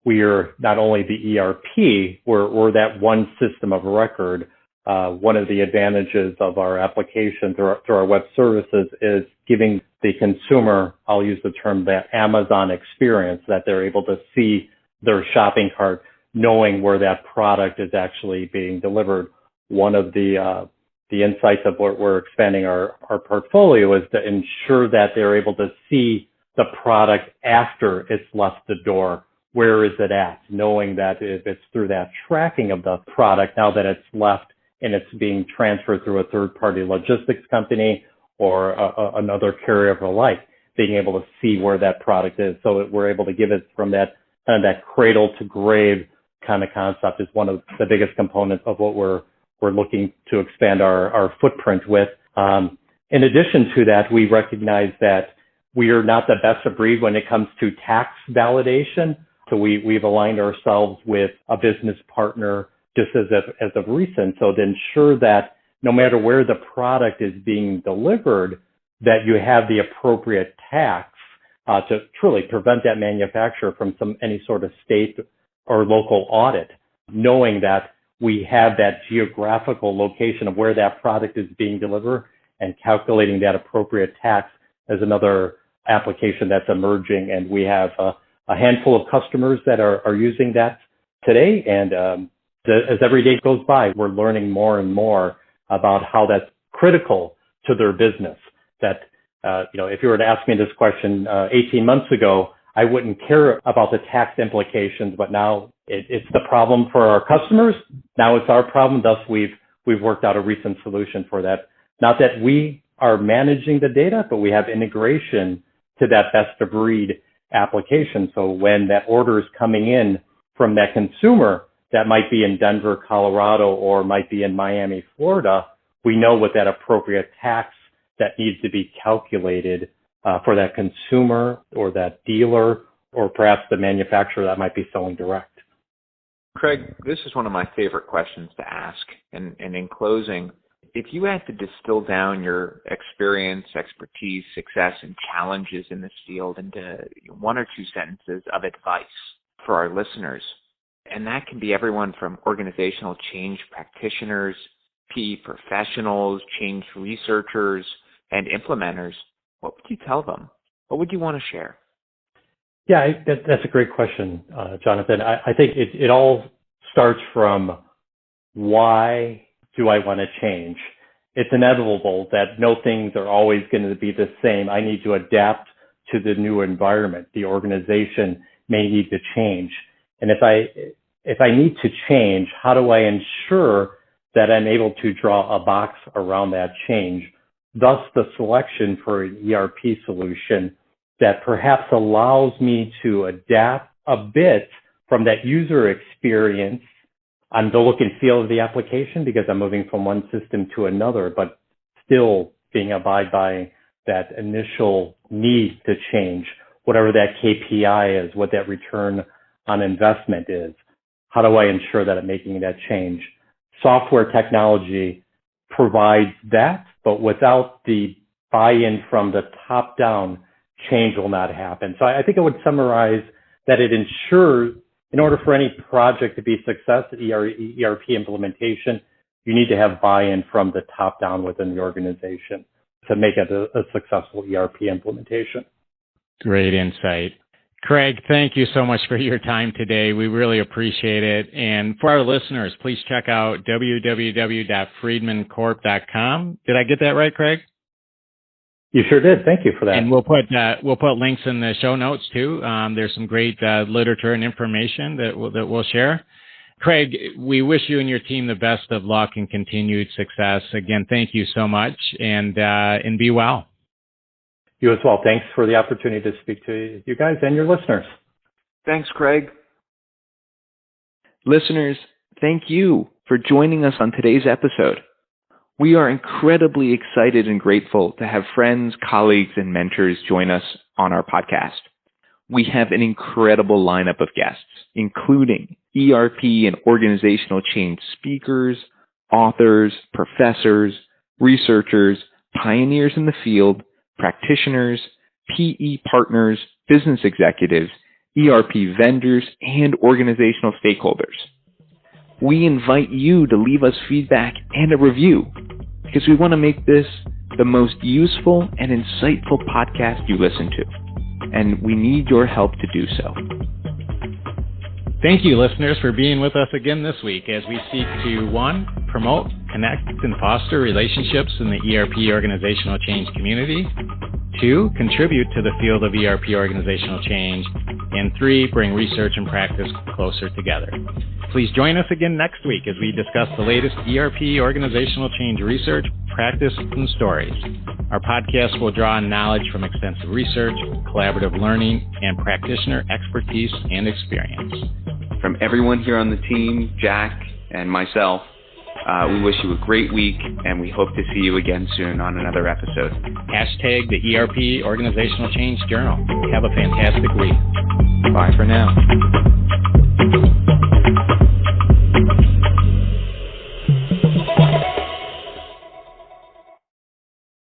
we are not only the ERP, we're that one system of record. One of the advantages of our application through our web services is giving the consumer, I'll use the term, that Amazon experience, that they're able to see their shopping cart, knowing where that product is actually being delivered. One of the insights of what we're expanding our portfolio is to ensure that they're able to see the product after it's left the door where is it at? Knowing that if it's through that tracking of the product, now that it's left and it's being transferred through a third-party logistics company or another carrier of the like, being able to see where that product is. So we're able to give it from that kind of that cradle to grave kind of concept is one of the biggest components of what we're looking to expand our footprint with. In addition to that, we recognize that we are not the best of breed when it comes to tax validation. So we've aligned ourselves with a business partner just as of recent. So to ensure that no matter where the product is being delivered, that you have the appropriate tax to truly prevent that manufacturer from any sort of state or local audit, knowing that we have that geographical location of where that product is being delivered and calculating that appropriate tax as another application that's emerging. And we have a handful of customers that are using that today. And as every day goes by, we're learning more and more about how that's critical to their business. That, if you were to ask me this question 18 months ago, I wouldn't care about the tax implications, but now it's the problem for our customers. Now it's our problem. Thus, we've worked out a recent solution for that. Not that we are managing the data, but we have integration to that best of breed application. So when that order is coming in from that consumer that might be in Denver, Colorado, or might be in Miami, Florida, we know what that appropriate tax that needs to be calculated for that consumer or that dealer or perhaps the manufacturer that might be selling direct. Craig, this is one of my favorite questions to ask. And in closing, if you had to distill down your experience, expertise, success, and challenges in this field into one or two sentences of advice for our listeners, and that can be everyone from organizational change practitioners, PE professionals, change researchers, and implementers, what would you tell them? What would you want to share? Yeah, that's a great question, Jonathan. I think it all starts from why do I want to change? It's inevitable that no things are always going to be the same. I need to adapt to the new environment. The organization may need to change. And if I need to change, how do I ensure that I'm able to draw a box around that change? Thus, the selection for an ERP solution that perhaps allows me to adapt a bit from that user experience on the look and feel of the application because I'm moving from one system to another, but still being abide by that initial need to change, whatever that KPI is, what that return on investment is. How do I ensure that I'm making that change? Software technology provides that, but without the buy-in from the top down, change will not happen. So I think I would summarize that it ensures, in order for any project to be a success, ERP implementation, you need to have buy-in from the top down within the organization to make it a successful ERP implementation. Great insight. Craig, thank you so much for your time today. We really appreciate it. And for our listeners, please check out www.friedmancorp.com. Did I get that right, Craig? You sure did. Thank you for that. And we'll put links in the show notes too. There's some great literature and information that we'll share. Craig, we wish you and your team the best of luck and continued success. Again, thank you so much, and be well. You as well. Thanks for the opportunity to speak to you guys and your listeners. Thanks, Craig. Listeners, thank you for joining us on today's episode. We are incredibly excited and grateful to have friends, colleagues, and mentors join us on our podcast. We have an incredible lineup of guests, including ERP and organizational change speakers, authors, professors, researchers, pioneers in the field, practitioners, PE partners, business executives, ERP vendors, and organizational stakeholders. We invite you to leave us feedback and a review because we want to make this the most useful and insightful podcast you listen to, and we need your help to do so. Thank you, listeners, for being with us again this week as we seek to, 1, promote, connect, and foster relationships in the ERP organizational change community, 2, contribute to the field of ERP organizational change, And 3, bring research and practice closer together. Please join us again next week as we discuss the latest ERP organizational change research, practice, and stories. Our podcast will draw on knowledge from extensive research, collaborative learning, and practitioner expertise and experience. From everyone here on the team, Jack and myself, we wish you a great week, and we hope to see you again soon on another episode. Hashtag the ERP Organizational Change Journal. Have a fantastic week. Bye for now.